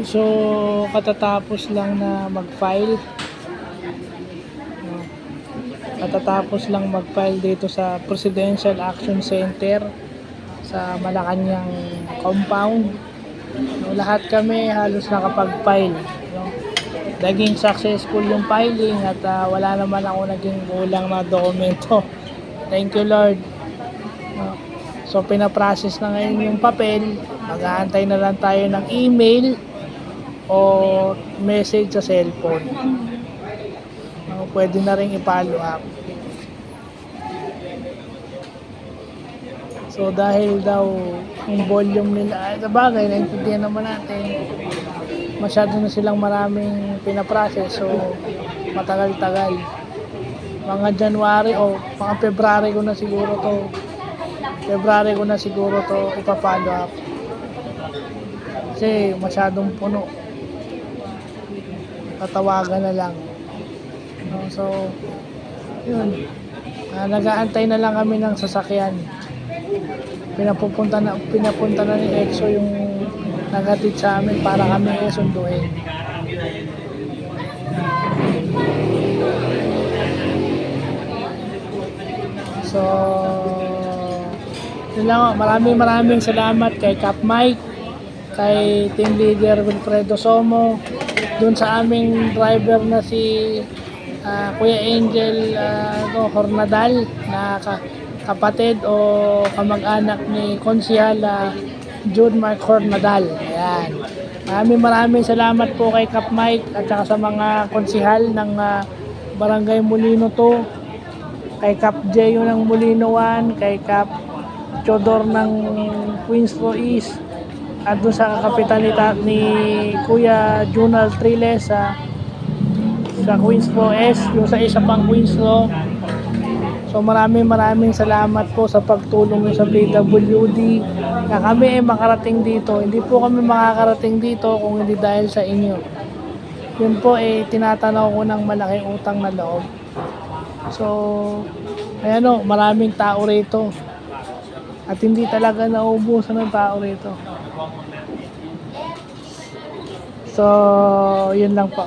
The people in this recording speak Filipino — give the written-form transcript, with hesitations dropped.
So, katatapos lang na mag-file. Katatapos lang mag-file dito sa Presidential Action Center sa Malacanang compound. No, lahat kami halos nakapag-file. No? Naging successful yung filing at wala naman ako naging kulang na dokumento. Thank you Lord. No? So, pinaprocess na ngayon yung papel. Mag-aantay na lang tayo ng email o message sa cellphone. Pwede na rin i-follow up. So dahil daw yung volume nila, ay sabagay, naintindihan naman natin, masyado na silang maraming pinaprocess, so matagal-tagal. Mga January o mga February ko na siguro to ipa-follow up. Kasi masyadong puno. Tatawagan na lang. So, yun. Nag-aantay na lang kami ng sasakyan. Pinapunta na ni EXO yung nagatid sa amin para kami sunduin. So, yun lang. Maraming salamat kay Cap Mike, kay Team Leader Wilfredo Somo, dun sa aming driver na si Kuya Angel Hornadal na kapatid o kamag-anak ni Konsehal Jude Mark Hornadal. Ayan. Maraming salamat po kay Cap Mike at saka sa mga konsehal ng Barangay Molino 2, kay Cap Jeyo ng Molino 1, kay Cap Chodor ng Queensboro East, at doon sa kapitan ni Kuya Junal Triles sa Queensboro S, yung sa isa pang Queensboro. So maraming salamat po sa pagtulong nyo sa PWD na kami ay makarating dito. Hindi po kami makakarating dito kung hindi dahil sa inyo. Yun po tinatanaw ko ng malaking utang na loob. So ayan o, maraming tao rito at hindi talaga nauubusan ng tao rito. So yun lang po.